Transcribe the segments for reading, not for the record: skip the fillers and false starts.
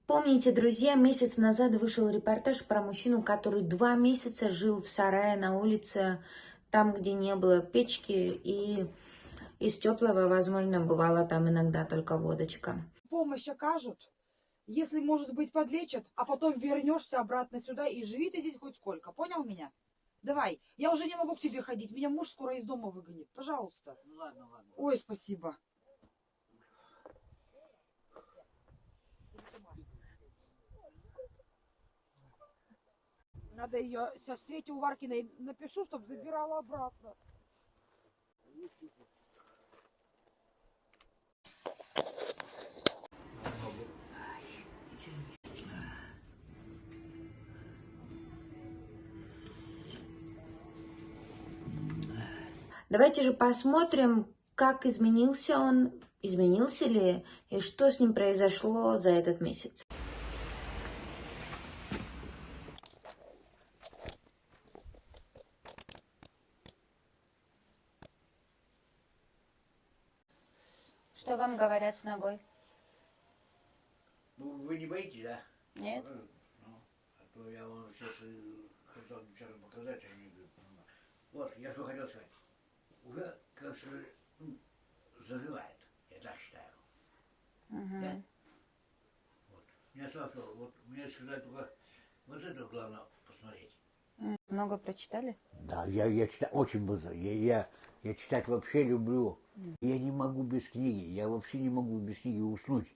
Помните, друзья, месяц назад вышел репортаж про мужчину, который 2 месяца жил в сарае на улице, там, где не было печки, и из теплого, возможно, бывала там иногда только водочка. Помощь окажут, если, может быть, подлечат, а потом вернешься обратно сюда и живи ты здесь хоть сколько. Понял меня? Давай, я уже не могу к тебе ходить, меня муж скоро из дома выгонит. Пожалуйста. Ну ладно, ладно. Ой, спасибо. Надо ее сейчас Свете Уваркиной напишу, чтобы забирала обратно. Давайте же посмотрим, как изменился он, изменился ли, и что с ним произошло за этот месяц. Что вам говорят с ногой? Ну, вы не боитесь, да? Нет? Ну, а то я вам сейчас хотел вчера показать, а не говорю. Вот, я что хотел сказать. Уже, кажется, заживает, я так считаю. Да? Вот. Мне сразу, вот, мне сказать только, вот это главное посмотреть. Много прочитали? Да, я читаю очень быстро. Я читать вообще люблю. Я не могу без книги. Я вообще не могу без книги уснуть.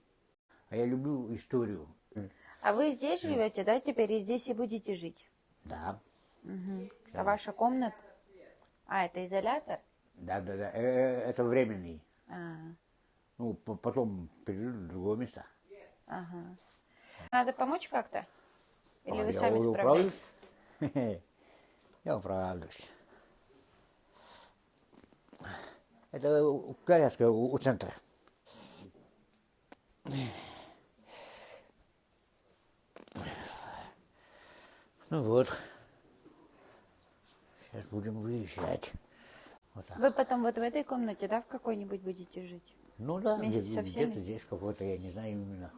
А я люблю историю. А вы здесь живете, да, теперь и здесь и будете жить? Да. А ваша комната? А, это изолятор? Да. Это временный. А, Ну, потом перейду в другое место. ага. Надо помочь как-то? Или вы я сами справляетесь? управлюсь? Я управлюсь. Это коляска у центра. Ну вот. Сейчас будем выезжать. Вот так. Вы потом вот в этой комнате, да, в какой-нибудь будете жить? Ну да, Вместе со всеми? где-то здесь какой-то, я не знаю именно.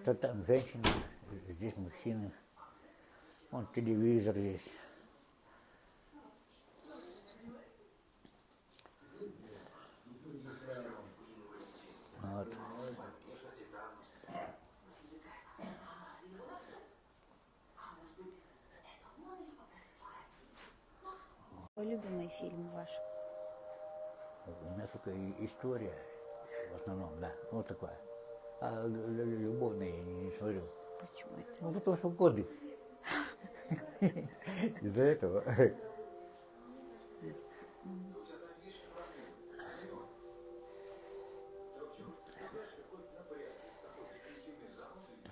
То там женщины, здесь мужчины. Вон телевизор есть. Вот. Какой любимый фильм ваш? У меня только история, в основном, да, вот такое. А любовные я не смотрю. Почему это? Ну, потому что годы. Из-за этого.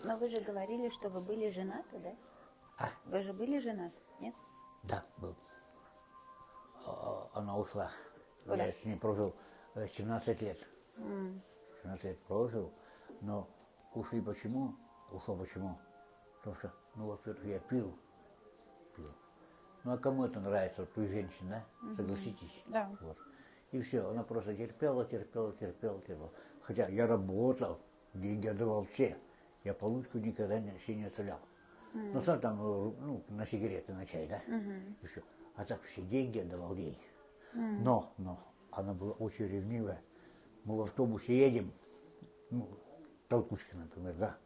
Но вы же говорили, что вы были женаты, да? Вы же были женаты, нет? Да, был. Она ушла. Куда? Я с ней прожил 17 лет. 17 лет прожил, но ушли почему? Ушел почему? Потому что, ну, во-первых, я пил. Ну, а кому это нравится, вот у женщин, да? Согласитесь? Да. Вот. И все, она просто терпела. Хотя я работал, деньги отдавал все. Я получку никогда себе не оставлял. Ну, сам там, ну, на сигареты, на чай, да? И все. А так все деньги отдавал ей. Но, она была очень ревнивая. Мы в автобусе едем, ну, толкучка, например, да.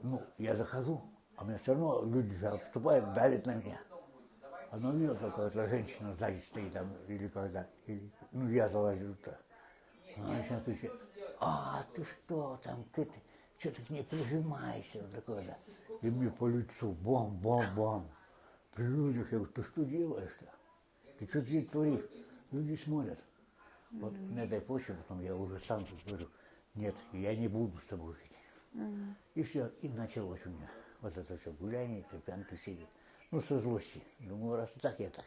Ну, я захожу, а мне все равно люди обступают, давят на меня. Она видела, какая-то женщина сзади стоит там, или когда, или, ну, я залазил-то. Она начинает кричать: а, ты что там, что ты к ней прижимаешься, вот такое, да. И мне по лицу, бам. При людях я говорю: ты что делаешь-то? Ты что здесь творишь? Люди смотрят. Вот на этой почве потом я уже сам говорю: нет, я не буду с тобой жить. И все, и началось у меня вот это все гуляние, пьянки сидит. Ну, со злости. Думаю, раз и так, я так.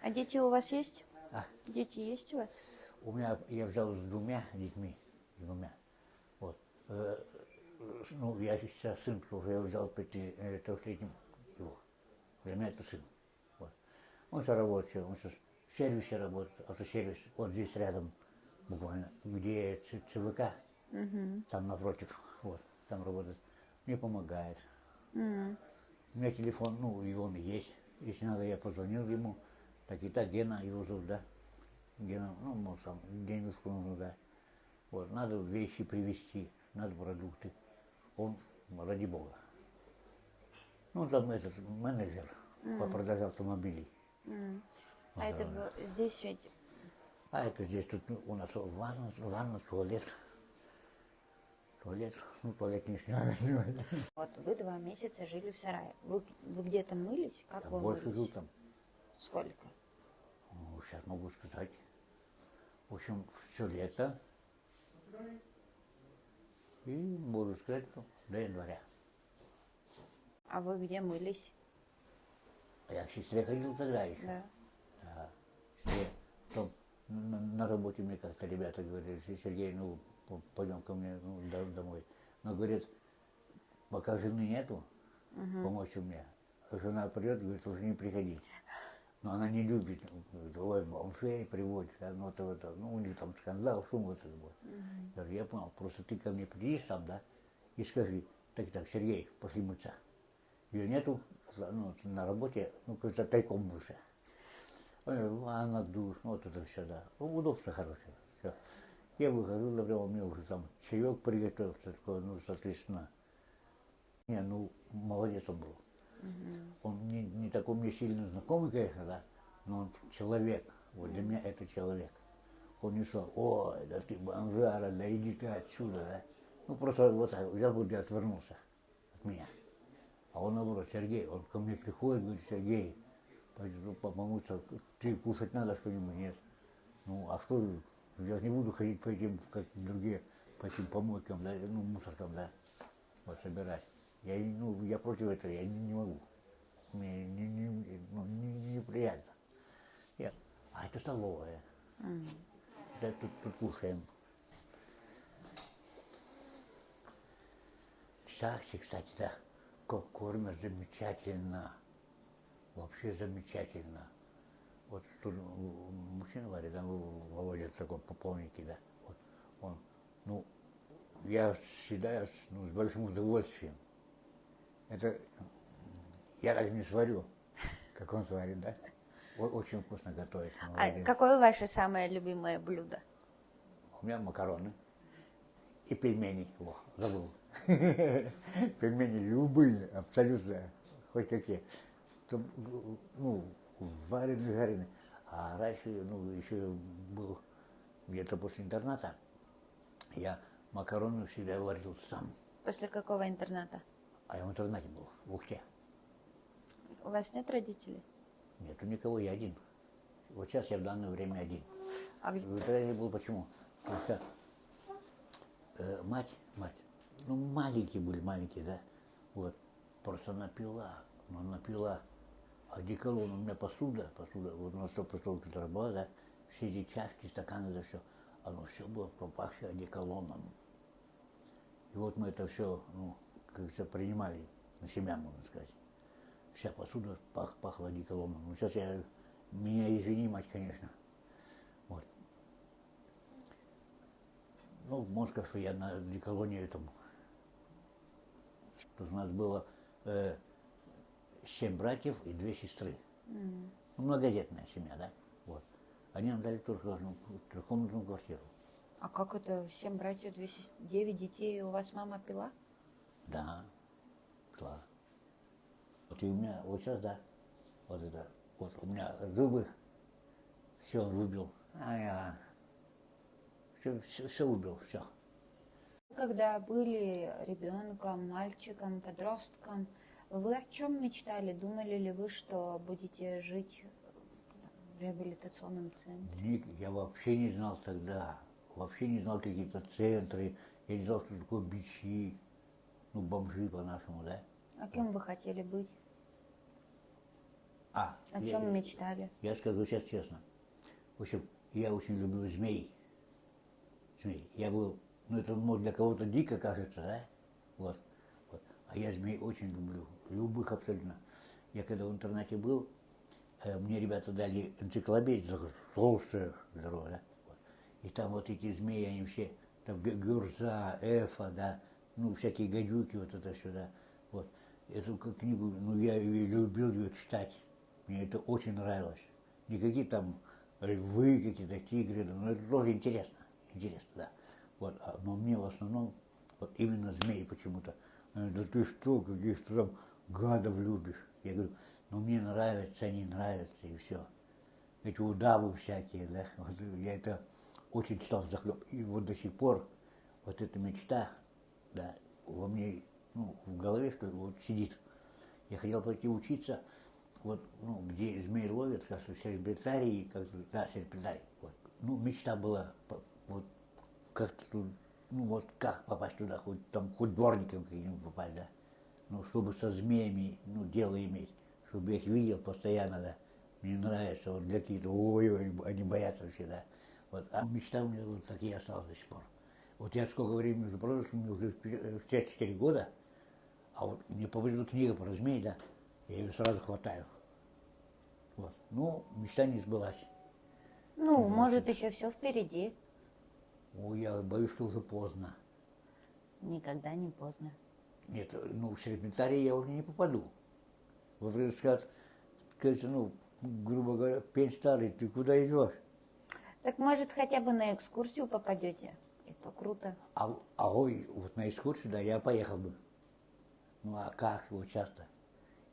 А дети у вас есть? А? Дети есть у вас? У меня, я взял с 2 детьми, вот. Ну, я сейчас сын уже, я взял 3-летним его. Для меня это сын. Вот. Он сейчас работает, он сейчас в сервисе работает, автосервис, вот здесь рядом буквально, где ЦВК, там напротив, вот, там работает. мне помогает. М. У меня телефон, ну, и он есть. Если надо, я позвонил ему. Так и так, Гена его зовут, да? Гена, ну, может, там денежку нужно дать. Вот, надо вещи привезти, надо продукты. Он, ради бога. Ну, там этот менеджер по продаже автомобилей. М. А это здесь ведь... А это здесь тут у нас ванна, туалет. Туалет, ну, туалет не сняли. Вот вы 2 месяца жили в сарае. Вы где-то мылись? Как Там вы больше жил мылись? там. Сколько? Ну, сейчас могу сказать. В общем, все лето. И буду сказать, ну, до января. А вы где мылись? А я к сестре ходил тогда еще. Да. Да. Сестре. Потом на работе мне как-то ребята говорили, Сергей, ну, пойдем ко мне ну, домой. Но говорит, пока жены нету, помочь мне. Жена придет, говорит, уже не приходи. Но она не любит, говорит, ой, бомжей приводит, это, ну, у них там скандал, шум вот это вот. Я говорю, я понял, просто ты ко мне приедешь сам, да, и скажи, так, Сергей, пошли мыться. Ее нету, ну, на работе, ну, как-то тайком мылся. Ванна, душ, ну, вот это все, да. Ну, удобство хорошее, все. Я выхожу, например, мне уже там чаек приготовился, такой, ну, соответственно. Не, ну, молодец он был. Он не такой мне сильно знакомый, конечно, да, но он человек. Вот для меня это человек. Он не сказал, ой, да ты бомжара, да иди ты отсюда, да. Ну, просто вот так взял бы и отвернулся от меня. А он наоборот, Сергей, он ко мне приходит, говорит, Сергей, пойди помыться, ты кушать надо что-нибудь, нет. Ну, а что, я же не буду ходить по этим, как другие, по этим помойкам, да, ну, мусоркам, да, вот собирать. Я против этого, я не могу. Мне неприятно. А это столовая. Да, тут кушаем. Сакси, кстати, да, кормят замечательно. Вообще замечательно. Вот тут мужчина говорит, да, Володя такой пополники, да. Вот он, ну, я всегда ну, с большим удовольствием. Это я так не сварю, как он сварит, да? Очень вкусно готовит. А какое ваше самое любимое блюдо? У меня макароны и пельмени. О, забыл. Пельмени любые, абсолютно, хоть какие. Ну, вареные. А раньше, ну, еще был где-то после интерната, я макароны всегда варил сам. После какого интерната? А я в интернате был, в Ухте. У вас нет родителей? Нету никого, я один. Вот сейчас я в данное время один. А где... В интернете был почему? Потому что мать, ну маленькие были, да, вот, просто напила одеколон, у меня посуда, вот на 100%, которая была, да, все эти чашки, стаканы, это все, оно все было пропахшее одеколоном. И вот мы это все, ну, как все принимали на себя, можно сказать. Вся посуда пахла одеколоном. Ну, сейчас меня извини, мать, конечно. Вот. Ну, можно сказать, что я на одеколоне этом. То есть у нас было 7 братьев и 2 сестры. Ну, многодетная семья, да? Вот. Они нам дали только трехкомнатную квартиру. А как это 7 братьев, 2 сестры, 9 детей, и у вас мама пила? Да, пила. Вот и у меня, вот сейчас, да, вот это, вот у меня зубы, все он выбил. Все убил, все. Когда были ребенком, мальчиком, подростком, вы о чем мечтали? Думали ли вы, что будете жить в реабилитационном центре? Я вообще не знал тогда, вообще не знал какие-то центры, я не знал, что такое бичи, ну, бомжи по-нашему, да. А кем вы хотели быть? О я чем мечтали? Я скажу сейчас честно. В общем, я очень люблю змей. Я был, ну это может для кого-то дико кажется, да? Вот. А я змей очень люблю. Любых абсолютно. Я когда в интернате был, мне ребята дали энциклопедию, толстая, здоровая, да? Вот. И там вот эти змеи, они все, там Гюрза, Эфа, да, ну, всякие гадюки, вот это сюда. Вот. Эту книгу, ну, я любил ее читать. Мне это очень нравилось. Не какие там львы, какие-то тигры, но это тоже интересно. Интересно, да. Вот. Но мне в основном вот именно змеи почему-то. Да ты что, каких ты там гадов любишь? Я говорю, ну мне нравятся, они нравятся, и все. Эти удавы всякие, да. Вот я это очень читал захлеб. И вот до сих пор вот эта мечта, да, во мне, ну, в голове, что вот сидит. Я хотел пойти учиться, вот, ну, где змей ловят, кажется, в Серпентарии, как-то, да, Серпентарий. Вот. Ну, мечта была, вот, как-то тут, ну, вот, как попасть туда, хоть там, хоть дворником каким-нибудь попасть, да. Ну, чтобы со змеями, ну, дело иметь, чтобы я их видел постоянно, да. Мне нравится, вот, какие-то, ой-ой, они боятся вообще, да. Вот, а мечта у меня вот так и осталась до сих пор. Вот я сколько времени уже прошло, мне уже 54 года, а вот мне попадет книга про змей, да, я ее сразу хватаю. Вот. Ну, мечта не сбылась. Ну, может, еще все впереди. Ой, я боюсь, что уже поздно. Никогда не поздно. Нет, ну, в Серпентарий я уже не попаду. Вот скажут, ну, грубо говоря, пень старый, ты куда идешь? Так может хотя бы на экскурсию попадете? Это круто. Ой, вот на экскурсию, да, я поехал бы. Ну а как вот часто?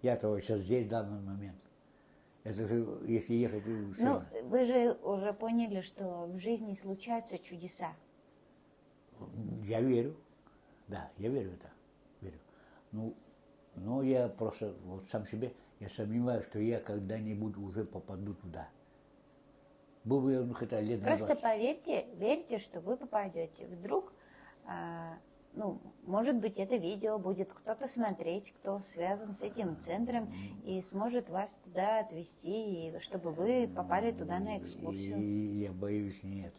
Я-то вот сейчас здесь в данный момент. Это же, если ехать... Ну, вы же уже поняли, что в жизни случаются чудеса. Я верю. Да, я верю в это. Верю. Ну, но я просто вот сам себе, я сомневаюсь, что я когда-нибудь уже попаду туда. Был бы я, ну, хотя лет на Просто 20. поверьте, верьте, что вы попадете. Вдруг, ну, может быть, это видео будет кто-то смотреть, кто связан с этим центром и сможет вас туда отвезти, и чтобы вы попали туда на экскурсию. И я боюсь, нет.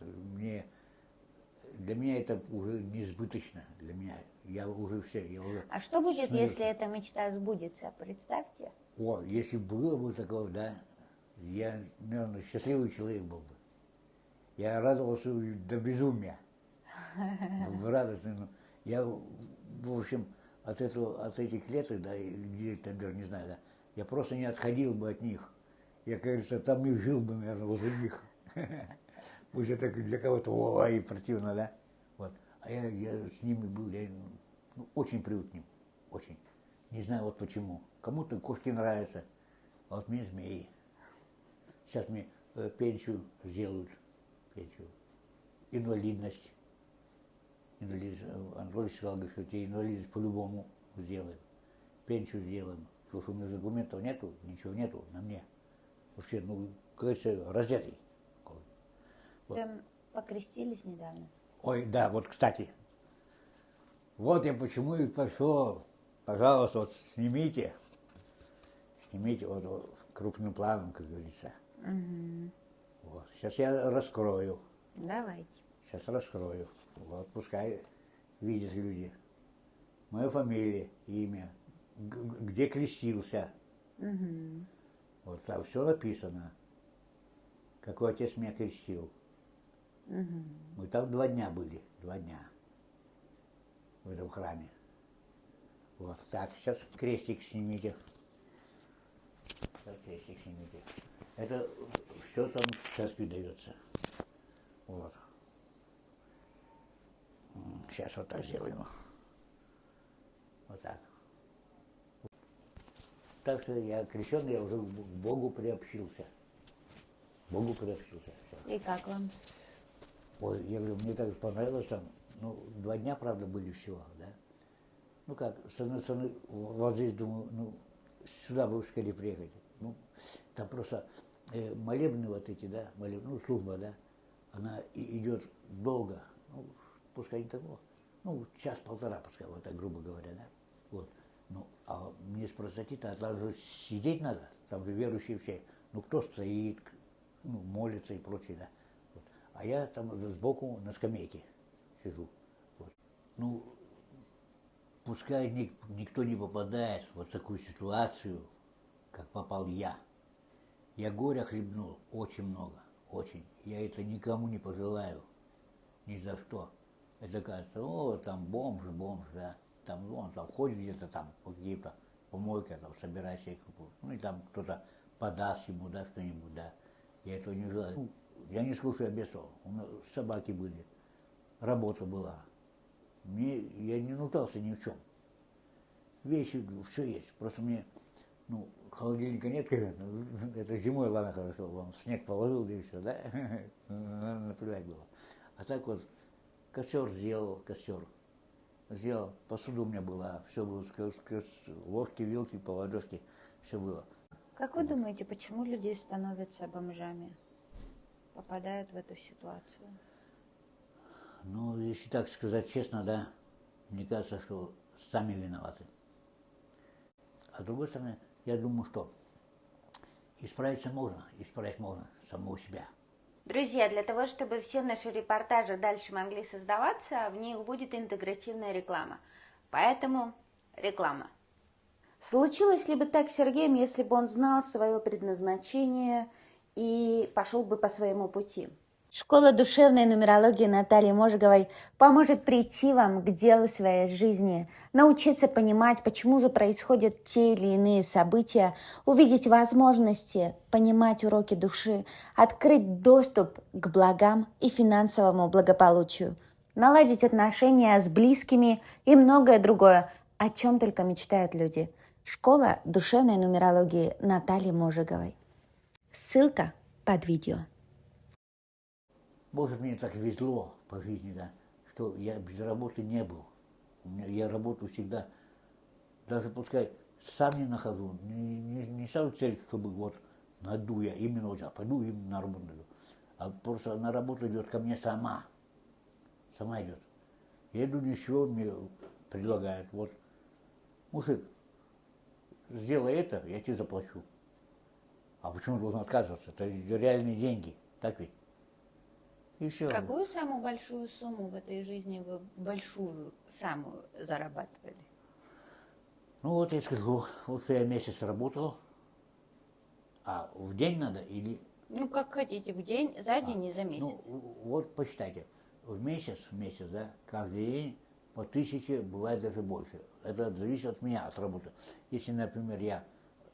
Для меня это уже несбыточно. Для меня. Я уже все. Я уже А что будет, смирился. если эта мечта сбудется? Представьте. О, если было бы такое, да, я, наверное, счастливый человек был бы. Я радовался до безумия. Радостный. Я, в общем, от этих лет, да, где там даже не знаю, да, я просто не отходил бы от них. Я, как говорится, там и жил бы, наверное, возле них. Пусть это для кого-то, ой, противно, да. Вот. А я с ними был, я ну, очень привык к ним. Очень. Не знаю вот почему. Кому-то кошки нравятся, а вот мне змеи. Сейчас мне пенсию сделают, пенсию. Инвалидность. Анатолий сказал, что тебе инвалидность по-любому сделаем. Пенсию сделаем. Потому что у меня документов нету, ничего нету на мне. Вообще, ну, кажется, раздетый. Вот. Прям покрестились недавно. Ой, да, вот, кстати. Вот я почему и пошел. Пожалуйста, вот снимите вот крупным планом, как говорится. Угу. Вот. Сейчас я раскрою. Давайте. Сейчас раскрою. Вот, пускай видят люди. Моя фамилия, имя, где крестился. Угу. Вот там все написано. Какой отец меня крестил. Угу. Мы там 2 дня были, 2 дня. В этом храме. Вот, так, сейчас крестик снимите. Сейчас крестик снимите. Это все там в церкви дается. Вот. Сейчас вот так сделаем. Вот так. Так что я крещен, я уже к Богу приобщился. Богу приобщился. Всё. И как вам? Ой, я говорю, мне так понравилось там, ну, 2 дня, правда, были всего, да. Ну как, с одной стороны, вот здесь думаю, ну, сюда бы скорее приехать. Ну, там просто молебны вот эти, да, ну, служба, да, она идет долго, ну, пускай не такого, ну, час-полтора, пускай, вот так, грубо говоря, да. Вот. Ну, а мне с простоты-то, там же сидеть надо, там же верующие все. Ну, кто стоит, ну, молится и прочее, да. Вот. А я там сбоку на скамейке сижу. Вот. Ну, пускай никто не попадает в вот такую ситуацию, как попал я. Я горя хлебнул очень много, очень. Я это никому не пожелаю, ни за что. Это кажется, о, там бомж, да. Там он там ходит где-то там по каким-то помойкам, там собирает себе какую-то. Ну и там кто-то подаст ему, да, что-нибудь, да. Я этого не желаю. Ну, я не скажу, без того. У нас собаки были, работа была. Я не нутался ни в чем. Вещи, все есть. Просто мне, ну, холодильника нет, конечно. Это зимой, ладно, хорошо, вам снег положил, да и все, да? Наплевать было. А так вот, костер сделал, сделал, посуду у меня была, все было, ложки, вилки, поводочки, все было. Как вы думаете, почему люди становятся бомжами? Попадают в эту ситуацию? Ну, если так сказать честно, да, мне кажется, что сами виноваты. А с другой стороны, я думаю, что исправить можно самого себя. Друзья, для того, чтобы все наши репортажи дальше могли создаваться, в них будет интегративная реклама. Поэтому реклама. Случилось ли бы так с Сергеем, если бы он знал свое предназначение и пошел бы по своему пути? Школа душевной нумерологии Натальи Можиговой поможет прийти вам к делу своей жизни, научиться понимать, почему же происходят те или иные события, увидеть возможности, понимать уроки души, открыть доступ к благам и финансовому благополучию, наладить отношения с близкими и многое другое, о чем только мечтают люди. Школа душевной нумерологии Натальи Можиговой. Ссылка под видео. Может, мне так везло по жизни, да, что я без работы не был. Я работаю всегда, даже пускай сам не нахожу, не ставлю цель, чтобы вот найду я именно вот, пойду именно на работу. А просто на работу идет ко мне сама идет. Я иду, ничего мне предлагают, вот, мужик, сделай это, я тебе заплачу. А почему должен отказываться? Это реальные деньги, так ведь? И все. Какую самую большую сумму в этой жизни вы большую самую зарабатывали? Ну вот я скажу, вот я месяц работал, а в день надо или... Ну, как хотите, в день, за день и за месяц. Ну, вот посчитайте, в месяц, да, каждый день по 1000, бывает даже больше. Это зависит от меня, от работы. Если, например, я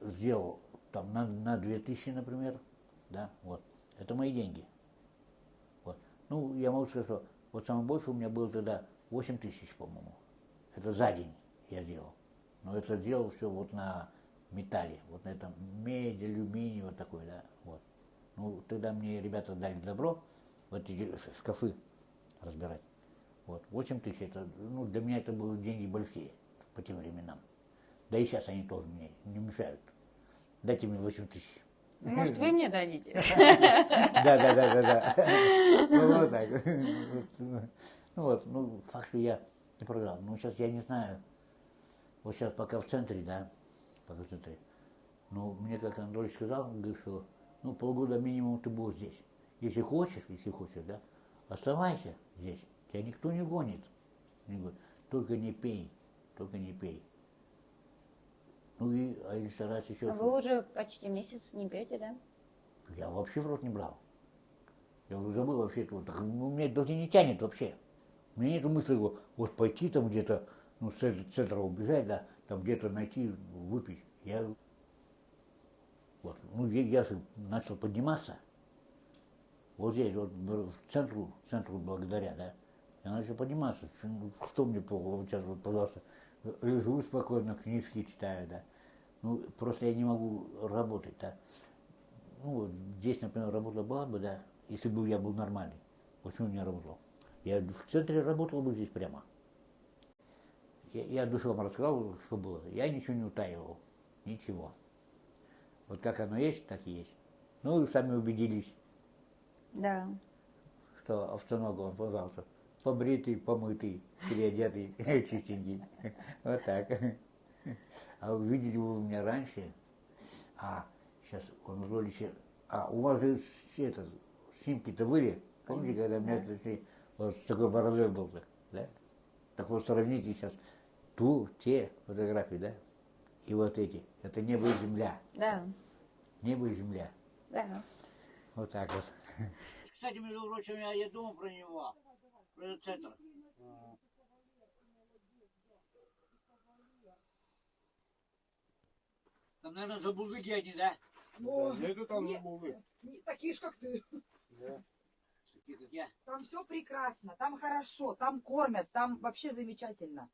сделал там на 2000, например, да, вот, это мои деньги. Вот. Ну, я могу сказать, что вот самое большее у меня было тогда 8000, по-моему. Это за день я сделал. Но это делал все вот на металле, вот на этом медь, алюминий, вот такой, да, вот. Ну, тогда мне ребята дали добро вот эти шкафы разбирать. Вот, 8000, это, ну, для меня это были деньги большие по тем временам. Да и сейчас они тоже мне не мешают. Дайте мне 8000. Может, вы мне дадите? Да. Ну, вот так. Ну, вот, ну, факт, что я не продал. Ну, сейчас я не знаю. Вот сейчас пока в центре, да, пока в центре. Ну, мне, как Анатолий сказал, говорит, что, ну, полгода минимум ты будешь здесь. Если хочешь, да, оставайся здесь. Тебя никто не гонит. Только не пей. Ну и а если раз еще... Вы уже почти месяц не пьете, да? Я вообще в рот не брал. Я уже забыл вообще это. Вот, ну, меня даже не тянет вообще. У меня нет мысли вот пойти там где-то, ну, с центра убежать, да, там где-то найти, выпить. Я вот, ну, я же начал подниматься. Вот здесь, вот в центру благодаря, да. Я начал подниматься. Что мне вот сейчас, вот, пожалуйста, лежу спокойно, книжки читаю, да. Ну, просто я не могу работать, да. Ну, вот здесь, например, работа была бы, да, если бы я был нормальный. Почему не работал? Я в центре работал бы здесь прямо. Я душу вам рассказал, что было. Я ничего не утаивал. Ничего. Вот как оно есть, так и есть. Ну, и сами убедились. Да. Что обстановка, он, пожалуйста, побритый, помытый, переодетый, чистенький. Вот так. А увидели вы меня раньше, сейчас он вроде еще... у вас же это, снимки-то были? Помните, когда меня вот с такой бородой был, да? Так вот сравните сейчас те фотографии, да? И вот эти. Это небо и земля. Да. Небо и земля. Да. Вот так вот. Кстати, между прочим, я думал про него, про этот центр. Там, наверное, забулыги они, да? О, Нету там не- забулы. такие ж, как ты. Да. Такие, как я. Там все прекрасно, там хорошо, там кормят, там вообще замечательно.